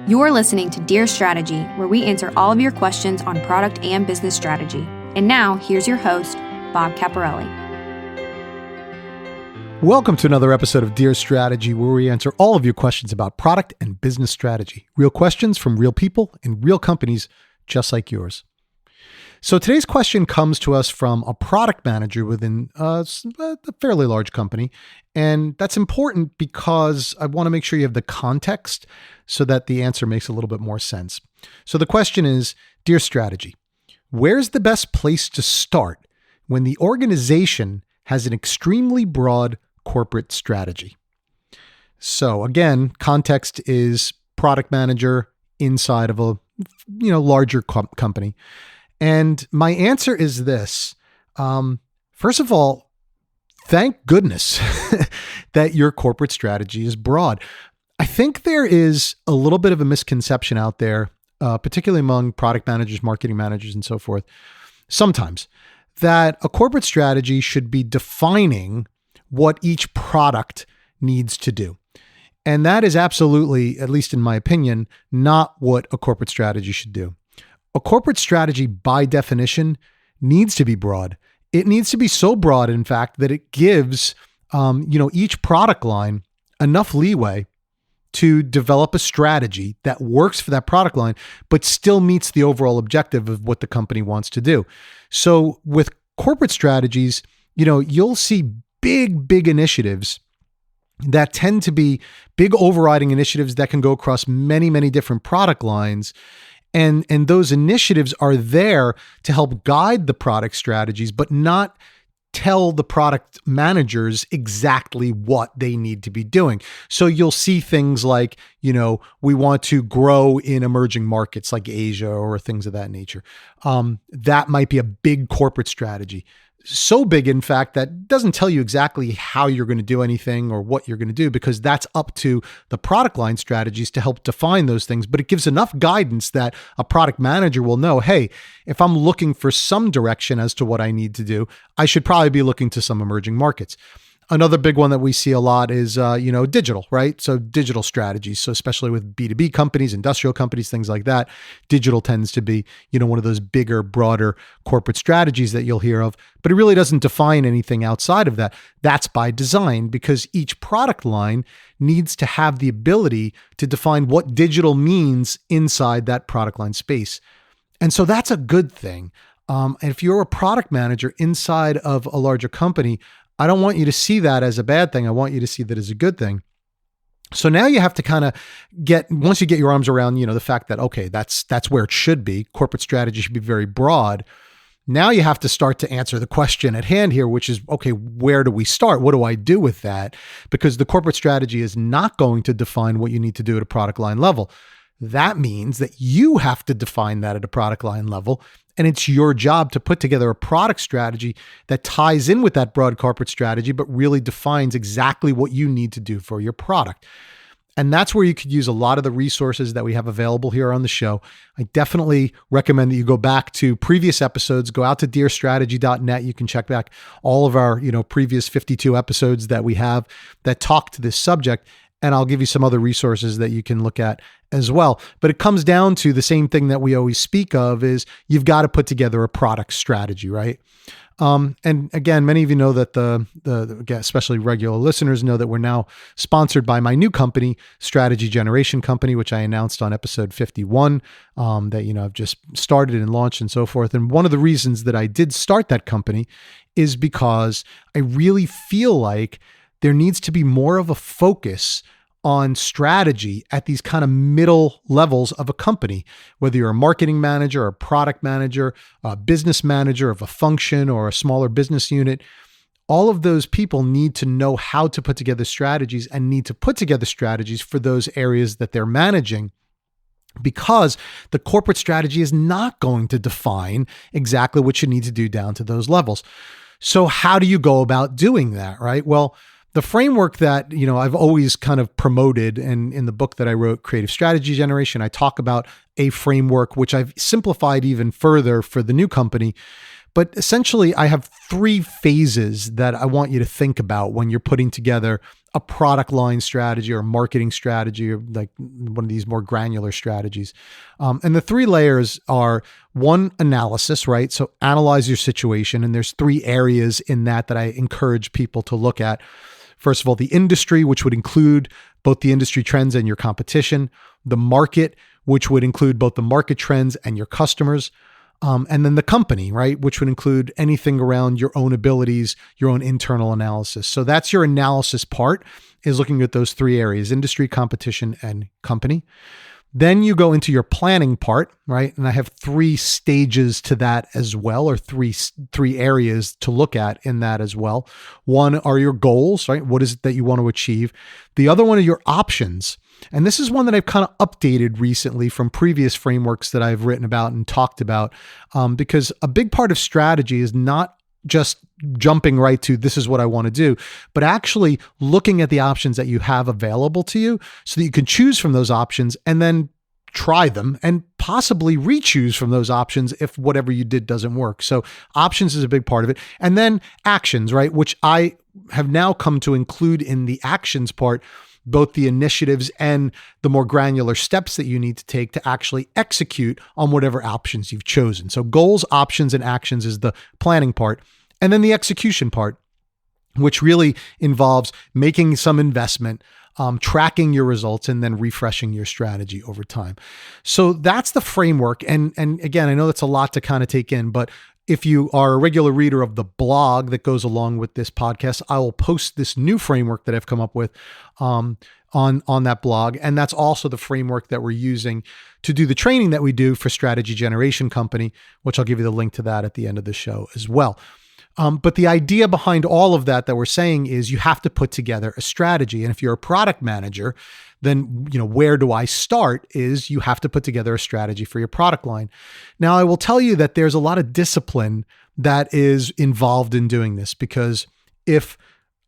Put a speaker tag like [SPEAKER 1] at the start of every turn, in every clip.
[SPEAKER 1] You're listening to Dear Strategy, where we answer all of your questions on product and business strategy. And now, here's your host, Bob Caporelli.
[SPEAKER 2] Welcome to another episode of Dear Strategy, where we answer all of your questions about product and business strategy. Real questions from real people in real companies just like yours. So today's question comes to us from a product manager within a fairly large company. And that's important because I want to make sure you have the context so that the answer makes a little bit more sense. So the question is, Dear Strategy, where's the best place to start when the organization has an extremely broad corporate strategy? So again, context is product manager inside of a larger company. And my answer is this. First of all, thank goodness that your corporate strategy is broad. I think there is a little bit of a misconception out there, particularly among product managers, marketing managers, and so forth, sometimes, that a corporate strategy should be defining what each product needs to do. And that is absolutely, at least in my opinion, not what a corporate strategy should do. A corporate strategy, by definition, needs to be broad. It needs to be so broad, in fact, that it gives each product line enough leeway to develop a strategy that works for that product line, but still meets the overall objective of what the company wants to do. So with corporate strategies, you'll see big initiatives that tend to be big overriding initiatives that can go across many different product lines. And those initiatives are there to help guide the product strategies, but not tell the product managers exactly what they need to be doing. So you'll see things like, we want to grow in emerging markets like Asia or things of that nature. That might be a big corporate strategy. So big, in fact, that doesn't tell you exactly how you're going to do anything or what you're going to do, because that's up to the product line strategies to help define those things. But it gives enough guidance that a product manager will know, hey, if I'm looking for some direction as to what I need to do, I should probably be looking to some emerging markets. Another big one that we see a lot is, digital, right? So digital strategies. So especially with B2B companies, industrial companies, things like that, digital tends to be, one of those bigger, broader corporate strategies that you'll hear of, but it really doesn't define anything outside of that. That's by design, because each product line needs to have the ability to define what digital means inside that product line space. And so that's a good thing. And if you're a product manager inside of a larger company, I don't want you to see that as a bad thing. I want you to see that as a good thing. So now you have to kind of once you get your arms around, the fact that, okay, that's where it should be. Corporate strategy should be very broad. Now you have to start to answer the question at hand here, which is, okay, where do we start? What do I do with that? Because the corporate strategy is not going to define what you need to do at a product line level. That means that you have to define that at a product line level. And it's your job to put together a product strategy that ties in with that broad corporate strategy, but really defines exactly what you need to do for your product. And that's where you could use a lot of the resources that we have available here on the show. I definitely recommend that you go back to previous episodes, go out to dearstrategy.net. You can check back all of our, previous 52 episodes that we have that talk to this subject. And I'll give you some other resources that you can look at as well. But it comes down to the same thing that we always speak of, is you've got to put together a product strategy, right? And again, many of you know that especially regular listeners know that we're now sponsored by my new company, Strategy Generation Company, which I announced on episode 51, that, I've just started and launched and so forth. And one of the reasons that I did start that company is because I really feel like there needs to be more of a focus on strategy at these kind of middle levels of a company, whether you're a marketing manager or a product manager, a business manager of a function or a smaller business unit. All of those people need to know how to put together strategies and need to put together strategies for those areas that they're managing, because the corporate strategy is not going to define exactly what you need to do down to those levels. So how do you go about doing that, right? Well, the framework that, I've always kind of promoted, and in the book that I wrote, Creative Strategy Generation, I talk about a framework which I've simplified even further for the new company. But essentially, I have 3 phases that I want you to think about when you're putting together a product line strategy or marketing strategy, or like one of these more granular strategies. And the 3 layers are: 1, analysis, right? So analyze your situation. And there's 3 areas in that I encourage people to look at. First of all, the industry, which would include both the industry trends and your competition; the market, which would include both the market trends and your customers; and then the company, right, which would include anything around your own abilities, your own internal analysis. So that's your analysis part, is looking at those 3 areas: industry, competition, and company. Then you go into your planning part, right? And I have 3 stages to that as well, or three areas to look at in that as well. 1 are your goals, right? What is it that you want to achieve? The other one are your options. And this is one that I've kind of updated recently from previous frameworks that I've written about and talked about, because a big part of strategy is not just jumping right to this is what I want to do, but actually looking at the options that you have available to you so that you can choose from those options and then try them and possibly re-choose from those options if whatever you did doesn't work. So options is a big part of it. And then actions, right? Which I have now come to include in the actions part, both the initiatives and the more granular steps that you need to take to actually execute on whatever options you've chosen. So goals, options, and actions is the planning part. And then the execution part, which really involves making some investment, tracking your results, and then refreshing your strategy over time. So that's the framework. And again, I know that's a lot to kind of take in, but if you are a regular reader of the blog that goes along with this podcast, I will post this new framework that I've come up with on that blog. And that's also the framework that we're using to do the training that we do for Strategy Generation Company, which I'll give you the link to that at the end of the show as well. But the idea behind all of that we're saying is you have to put together a strategy. And if you're a product manager, then, where do I start is you have to put together a strategy for your product line. Now, I will tell you that there's a lot of discipline that is involved in doing this, because if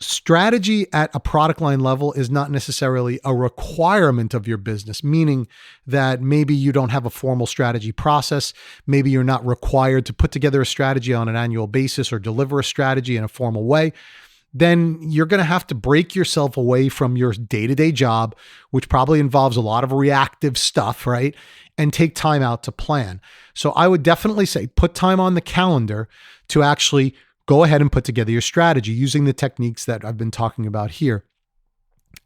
[SPEAKER 2] strategy at a product line level is not necessarily a requirement of your business, meaning that maybe you don't have a formal strategy process, maybe you're not required to put together a strategy on an annual basis or deliver a strategy in a formal way, then you're going to have to break yourself away from your day-to-day job, which probably involves a lot of reactive stuff, right? And take time out to plan. So I would definitely say put time on the calendar to actually go ahead and put together your strategy using the techniques that I've been talking about here.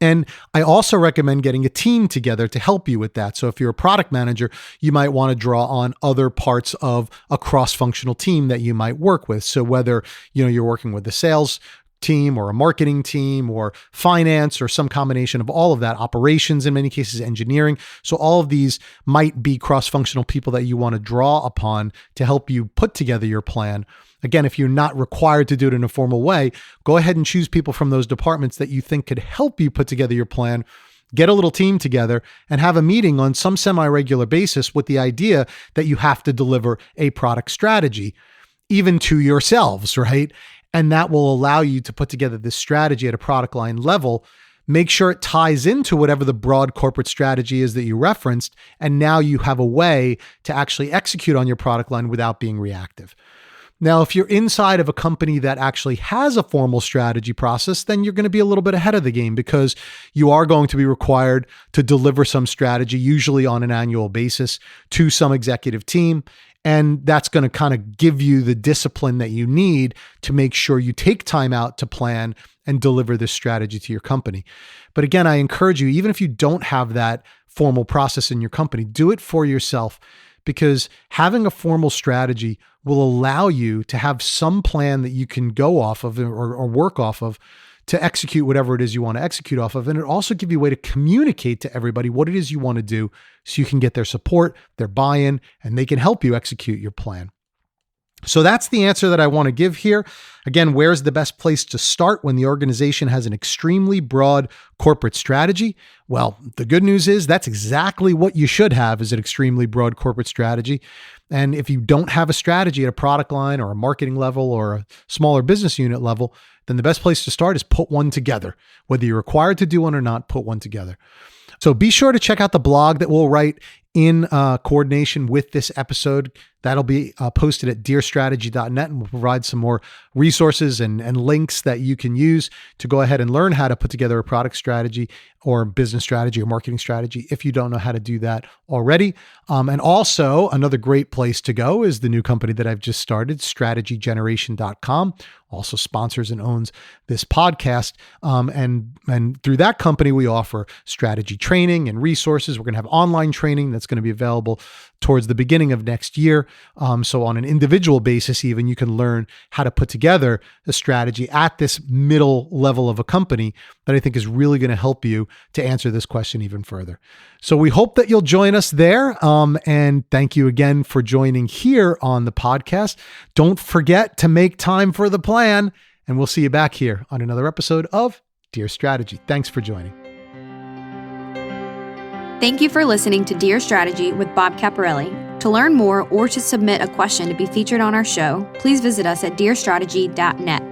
[SPEAKER 2] And I also recommend getting a team together to help you with that. So if you're a product manager, you might want to draw on other parts of a cross-functional team that you might work with. So whether, you're working with the sales team or a marketing team or finance or some combination of all of that, operations, in many cases, engineering. So all of these might be cross-functional people that you want to draw upon to help you put together your plan. Again, if you're not required to do it in a formal way, go ahead and choose people from those departments that you think could help you put together your plan. Get a little team together and have a meeting on some semi-regular basis with the idea that you have to deliver a product strategy, even to yourselves, right? And that will allow you to put together this strategy at a product line level. Make sure it ties into whatever the broad corporate strategy is that you referenced. And now you have a way to actually execute on your product line without being reactive. Now, if you're inside of a company that actually has a formal strategy process, then you're going to be a little bit ahead of the game, because you are going to be required to deliver some strategy, usually on an annual basis, to some executive team. And that's going to kind of give you the discipline that you need to make sure you take time out to plan and deliver this strategy to your company. But again, I encourage you, even if you don't have that formal process in your company, do it for yourself, because having a formal strategy will allow you to have some plan that you can go off of or work off of to execute whatever it is you want to execute off of. And it also gives you a way to communicate to everybody what it is you want to do so you can get their support, their buy-in, and they can help you execute your plan. So that's the answer that I want to give here. Again, where's the best place to start when the organization has an extremely broad corporate strategy? Well, the good news is that's exactly what you should have, is an extremely broad corporate strategy. And if you don't have a strategy at a product line or a marketing level or a smaller business unit level, then the best place to start is put one together. Whether you're required to do one or not, put one together. So be sure to check out the blog that we'll write in coordination with this episode. That'll be posted at dearstrategy.net, and we'll provide some more resources and links that you can use to go ahead and learn how to put together a product strategy or business strategy or marketing strategy if you don't know how to do that already. And also, another great place to go is the new company that I've just started, strategygeneration.com. Also sponsors and owns this podcast. And through that company, we offer strategy training and resources. We're going to have online training that's going to be available towards the beginning of next year. So on an individual basis, even, you can learn how to put together a strategy at this middle level of a company that I think is really going to help you to answer this question even further. So we hope that you'll join us there. And thank you again for joining here on the podcast. Don't forget to make time for the plan, and we'll see you back here on another episode of Dear Strategy. Thanks for joining.
[SPEAKER 1] Thank you for listening to Dear Strategy with Bob Caparelli. To learn more or to submit a question to be featured on our show, please visit us at dearstrategy.net.